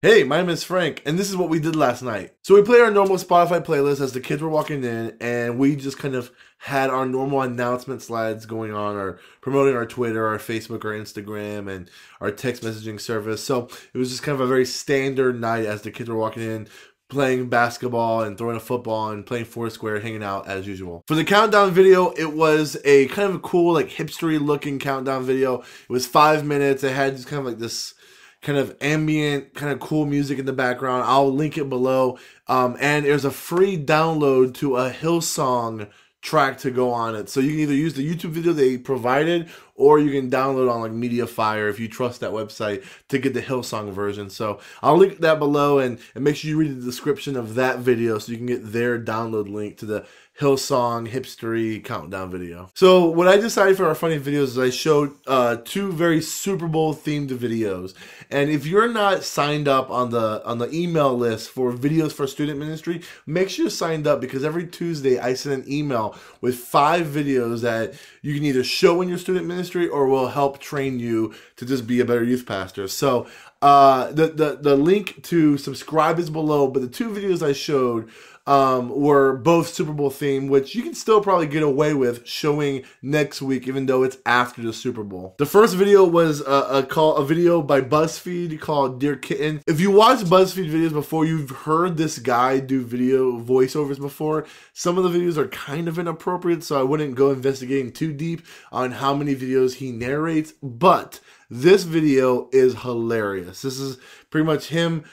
Hey, my name is Frank, and this is what we did last night. So we played our normal Spotify playlist as the kids were walking in, and we just kind of had our normal announcement slides going on, or promoting our Twitter, our Facebook, our Instagram, and our text messaging service. So it was just kind of a very standard night as the kids were walking in, playing basketball and throwing a football and playing Foursquare, hanging out as usual. For the countdown video, it was a kind of a cool, like hipstery looking countdown video. It was 5 minutes. It had just kind of like this kind of ambient, kind of cool music in the background. I'll link it below. And there's a free download to a Hillsong track to go on it. So you can either use the YouTube video they provided, or you can download on like Mediafire if you trust that website to get the Hillsong version. So I'll link that below, and make sure you read the description of that video so you can get their download link to the Hillsong hipstery countdown video. So what I decided for our funny videos is I showed two very Super Bowl themed videos. And if you're not signed up on the email list for videos for student ministry, make sure you're signed up, because every Tuesday I send an email with 5 videos that you can either show in your student ministry or will help train you to just be a better youth pastor. So the link to subscribe is below, but the 2 videos I showed were both Super Bowl themed, which you can still probably get away with showing next week, even though it's after the Super Bowl. The first video was a video by BuzzFeed called Dear Kitten. If you watch BuzzFeed videos before, you've heard this guy do video voiceovers before. Some of the videos are kind of inappropriate, so I wouldn't go investigating too deep on how many videos he narrates, but this video is hilarious. This is pretty much him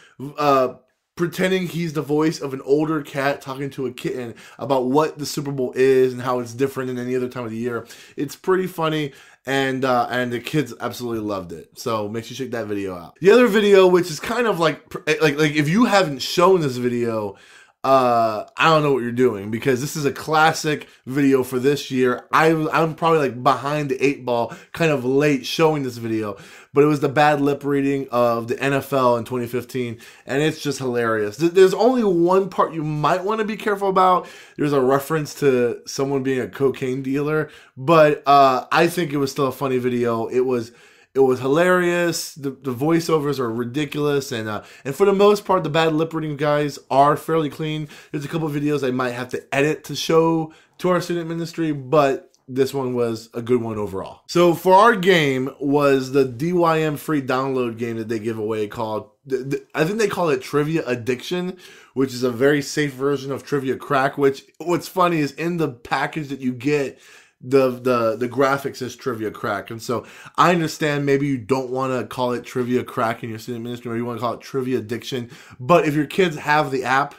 pretending he's the voice of an older cat talking to a kitten about what the Super Bowl is and how it's different than any other time of the year. It's pretty funny, and the kids absolutely loved it. So make sure you check that video out. The other video, which is kind of like if you haven't shown this video, I don't know what you're doing, because this is a classic video for this year. I'm probably like behind the 8 ball, kind of late showing this video, but it was the bad lip reading of the NFL in 2015, and it's just hilarious. There's only one part you might want to be careful about. There's a reference to someone being a cocaine dealer, but I think it was still a funny video. It was hilarious. The voiceovers are ridiculous, and for the most part, the bad lip reading guys are fairly clean. There's a couple of videos I might have to edit to show to our student ministry, but this one was a good one overall. So for our game was the DYM free download game that they give away called, I think they call it Trivia Addiction, which is a very safe version of Trivia Crack, which what's funny is in the package that you get, the graphics is Trivia Crack. And so I understand maybe you don't want to call it Trivia Crack in your student ministry, or you want to call it Trivia Addiction, but if your kids have the app,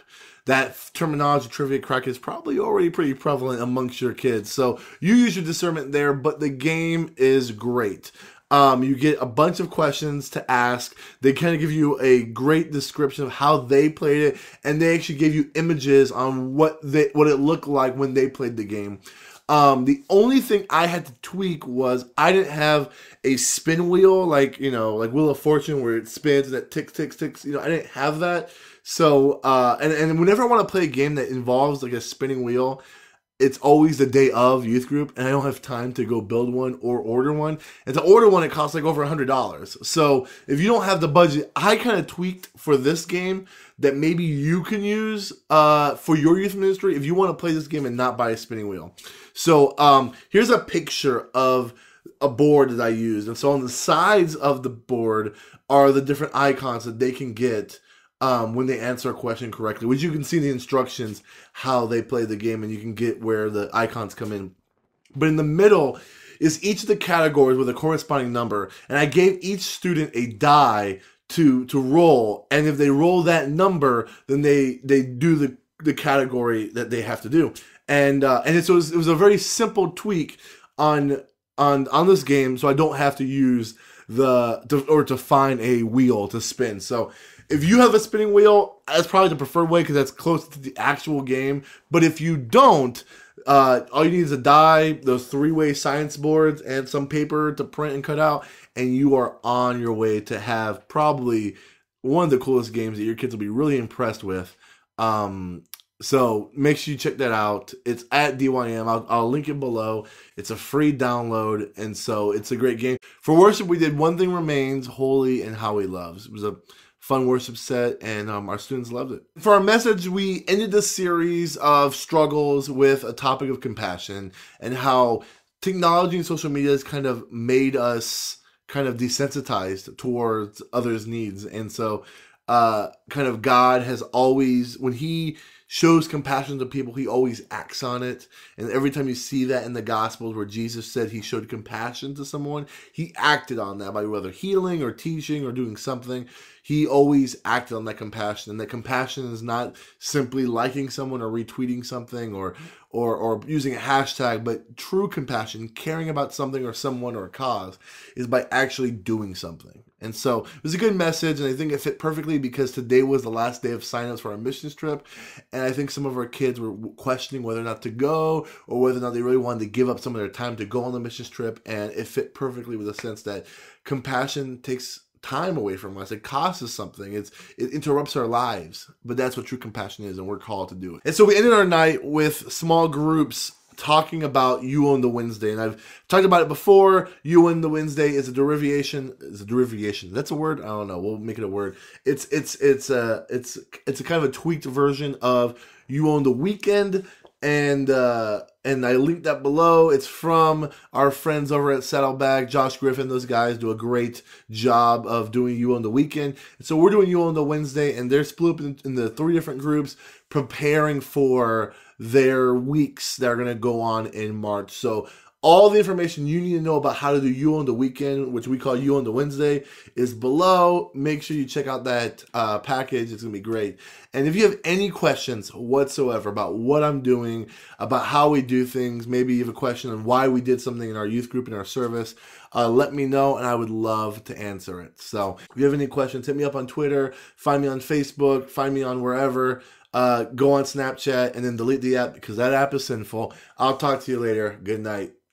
that terminology Trivia Crack is probably already pretty prevalent amongst your kids. So you use your discernment there, but the game is great. You get a bunch of questions to ask. They kind of give you a great description of how they played it, and they actually gave you images on what it looked like when they played the game. The only thing I had to tweak was I didn't have a spin wheel, like Wheel of Fortune, where it spins and it ticks, ticks, ticks. I didn't have that. So, and whenever I want to play a game that involves like a spinning wheel, it's always the day of youth group, and I don't have time to go build one or order one. And to order one, it costs like over $100. So if you don't have the budget, I kind of tweaked for this game that maybe you can use for your youth ministry if you want to play this game and not buy a spinning wheel. So here's a picture of a board that I used. And so on the sides of the board are the different icons that they can get when they answer a question correctly, which you can see the instructions, how they play the game, and you can get where the icons come in. But in the middle is each of the categories with a corresponding number, and I gave each student a die to roll, and if they roll that number, then they do the category that they have to do. And it was a very simple tweak on this game, so I don't have to use to find a wheel to spin. So if you have a spinning wheel, that's probably the preferred way, because that's close to the actual game. But if you don't, all you need is a die, those 3-way science boards, and some paper to print and cut out, and you are on your way to have probably one of the coolest games that your kids will be really impressed with. So make sure you check that out. It's at DYM. I'll link it below. It's a free download, and so it's a great game. For worship, we did One Thing Remains, Holy, and How He Loves. It was a fun worship set, and our students loved it. For our message, we ended the series of struggles with a topic of compassion and how technology and social media has kind of made us kind of desensitized towards others' needs. And so kind of God has always, when he shows compassion to people, he always acts on it. And every time you see that in the Gospels where Jesus said he showed compassion to someone, he acted on that by whether healing or teaching or doing something. He always acted on that compassion. And that compassion is not simply liking someone or retweeting something or using a hashtag, but true compassion, caring about something or someone or a cause, is by actually doing something. And so it was a good message, and I think it fit perfectly because today was the last day of signups for our missions trip, and I think some of our kids were questioning whether or not to go or whether or not they really wanted to give up some of their time to go on the missions trip, and it fit perfectly with the sense that compassion takes time away from us. It costs us something. It interrupts our lives, but that's what true compassion is, and we're called to do it. And so we ended our night with small groups talking about You Own the Wednesday, and I've talked about it before. You Own the Wednesday is a derivation. That's a word. I don't know. We'll make it a word. It's a kind of a tweaked version of You Own the Weekend, and I linked that below. It's from our friends over at Saddleback, Josh Griffin. Those guys do a great job of doing You Own the Weekend. And so we're doing You Own the Wednesday, and they're split up in the 3 different groups, preparing for their weeks that are going to go on in March. So all the information you need to know about how to do You Own the Weekend, which we call You Own the Wednesday, is below. Make sure you check out that package. It's going to be great. And if you have any questions whatsoever about what I'm doing, about how we do things, maybe you have a question on why we did something in our youth group, in our service, let me know, and I would love to answer it. So if you have any questions, hit me up on Twitter, find me on Facebook, find me on wherever. Go on Snapchat and then delete the app because that app is sinful. I'll talk to you later. Good night.